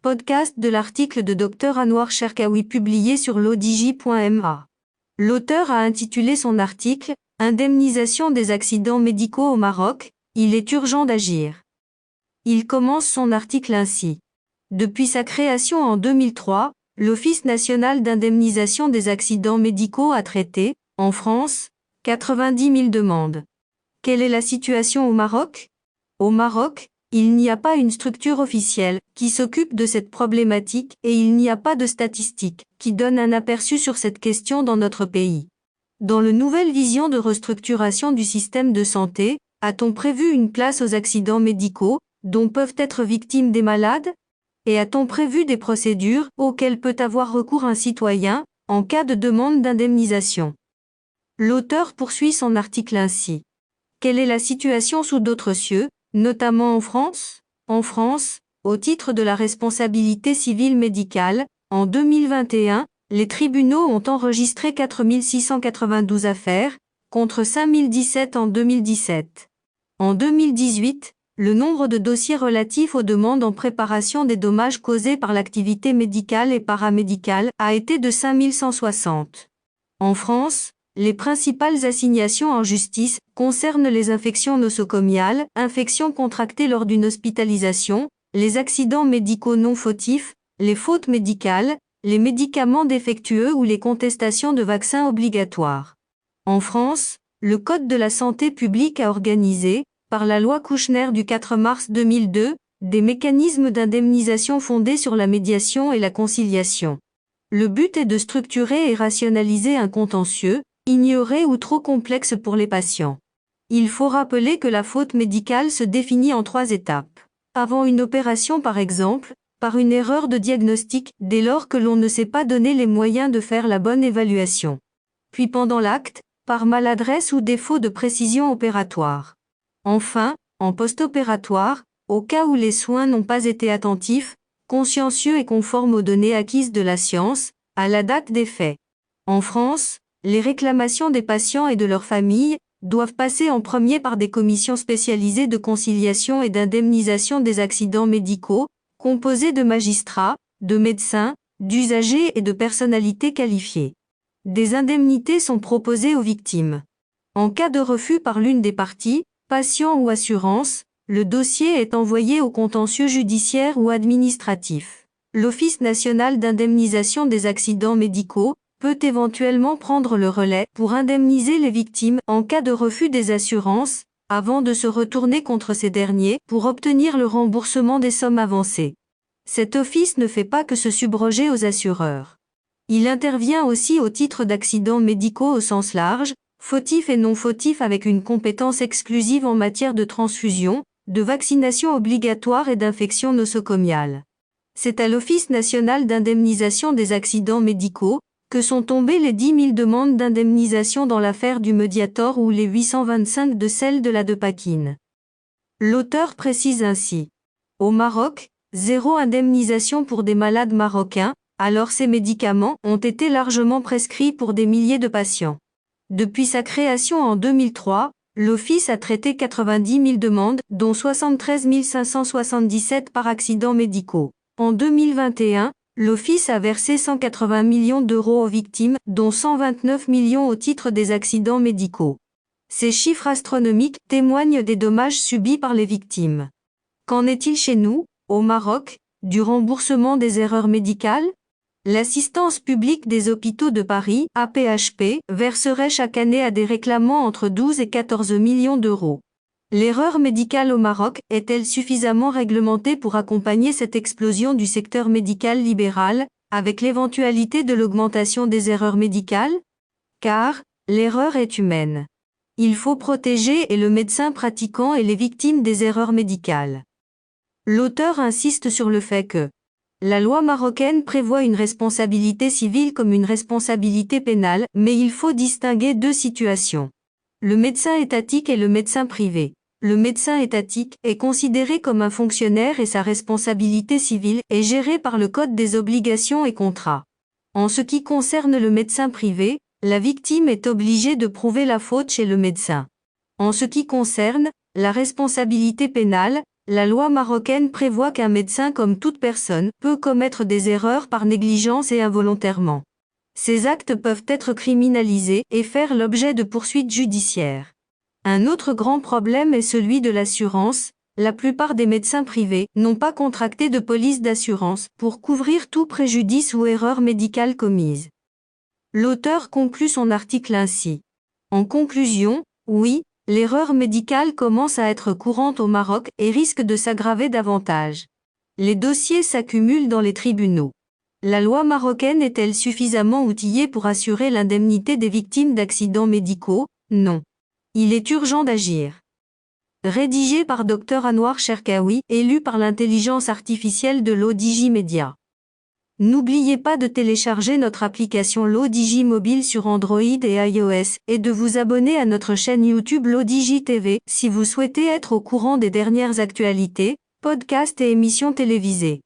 Podcast de l'article de Dr Anouar Cherkaoui publié sur l'odj.ma. L'auteur a intitulé son article « Indemnisation des accidents médicaux au Maroc, il est urgent d'agir ». Il commence son article ainsi. Depuis sa création en 2003, l'Office national d'indemnisation des accidents médicaux a traité, en France, 90 000 demandes. Quelle est la situation au Maroc ? Au Maroc, il n'y a pas une structure officielle qui s'occupe de cette problématique et il n'y a pas de statistiques qui donnent un aperçu sur cette question dans notre pays. Dans le nouvelle vision de restructuration du système de santé, a-t-on prévu une place aux accidents médicaux dont peuvent être victimes des malades ? Et a-t-on prévu des procédures auxquelles peut avoir recours un citoyen en cas de demande d'indemnisation ? L'auteur poursuit son article ainsi. Quelle est la situation sous d'autres cieux, notamment en France ? En France, au titre de la responsabilité civile médicale, en 2021, les tribunaux ont enregistré 4 692 affaires, contre 5 017 en 2017. En 2018, le nombre de dossiers relatifs aux demandes en préparation des dommages causés par l'activité médicale et paramédicale a été de 5 160. En France, les principales assignations en justice concernent les infections nosocomiales, infections contractées lors d'une hospitalisation, les accidents médicaux non fautifs, les fautes médicales, les médicaments défectueux ou les contestations de vaccins obligatoires. En France, le Code de la santé publique a organisé, par la loi Kouchner du 4 mars 2002, des mécanismes d'indemnisation fondés sur la médiation et la conciliation. Le but est de structurer et rationaliser un contentieux, ignoré ou trop complexe pour les patients. Il faut rappeler que la faute médicale se définit en 3 étapes. Avant une opération par exemple, par une erreur de diagnostic, dès lors que l'on ne sait pas donner les moyens de faire la bonne évaluation. Puis pendant l'acte, par maladresse ou défaut de précision opératoire. Enfin, en post-opératoire, au cas où les soins n'ont pas été attentifs, consciencieux et conformes aux données acquises de la science, à la date des faits. En France, les réclamations des patients et de leurs familles doivent passer en premier par des commissions spécialisées de conciliation et d'indemnisation des accidents médicaux, composées de magistrats, de médecins, d'usagers et de personnalités qualifiées. Des indemnités sont proposées aux victimes. En cas de refus par l'une des parties, patient ou assurance, le dossier est envoyé au contentieux judiciaire ou administratif. L'Office national d'indemnisation des accidents médicaux peut éventuellement prendre le relais pour indemniser les victimes en cas de refus des assurances, avant de se retourner contre ces derniers pour obtenir le remboursement des sommes avancées. Cet office ne fait pas que se subroger aux assureurs. Il intervient aussi au titre d'accidents médicaux au sens large, fautifs et non fautifs avec une compétence exclusive en matière de transfusion, de vaccination obligatoire et d'infection nosocomiale. C'est à l'Office national d'indemnisation des accidents médicaux que sont tombées les 10 000 demandes d'indemnisation dans l'affaire du Mediator ou les 825 de celle de la Depakine. L'auteur précise ainsi. Au Maroc, 0 indemnisation pour des malades marocains, alors ces médicaments ont été largement prescrits pour des milliers de patients. Depuis sa création en 2003, l'Office a traité 90 000 demandes, dont 73 577 par accidents médicaux. En 2021, l'Office a versé 180 millions d'euros aux victimes, dont 129 millions au titre des accidents médicaux. Ces chiffres astronomiques témoignent des dommages subis par les victimes. Qu'en est-il chez nous, au Maroc, du remboursement des erreurs médicales ? L'Assistance publique des hôpitaux de Paris, APHP, verserait chaque année à des réclamants entre 12 et 14 millions d'euros. L'erreur médicale au Maroc est-elle suffisamment réglementée pour accompagner cette explosion du secteur médical libéral, avec l'éventualité de l'augmentation des erreurs médicales ? Car, l'erreur est humaine. Il faut protéger et le médecin pratiquant et les victimes des erreurs médicales. L'auteur insiste sur le fait que la loi marocaine prévoit une responsabilité civile comme une responsabilité pénale, mais il faut distinguer 2 situations. Le médecin étatique et le médecin privé. Le médecin étatique est considéré comme un fonctionnaire et sa responsabilité civile est gérée par le Code des obligations et contrats. En ce qui concerne le médecin privé, la victime est obligée de prouver la faute chez le médecin. En ce qui concerne la responsabilité pénale, La loi marocaine prévoit qu'un médecin, comme toute personne, peut commettre des erreurs par négligence et involontairement. Ces actes peuvent être criminalisés et faire l'objet de poursuites judiciaires. Un autre grand problème est celui de l'assurance. La plupart des médecins privés n'ont pas contracté de police d'assurance pour couvrir tout préjudice ou erreur médicale commise. L'auteur conclut son article ainsi. En conclusion, oui, l'erreur médicale commence à être courante au Maroc et risque de s'aggraver davantage. Les dossiers s'accumulent dans les tribunaux. La loi marocaine est-elle suffisamment outillée pour assurer l'indemnité des victimes d'accidents médicaux? Non. Il est urgent d'agir. Rédigé par Dr Anouar Cherkaoui et lu par l'intelligence artificielle de l'ODJ Media. N'oubliez pas de télécharger notre application l'ODJ mobile sur Android et iOS et de vous abonner à notre chaîne YouTube l'ODJ TV si vous souhaitez être au courant des dernières actualités, podcasts et émissions télévisées.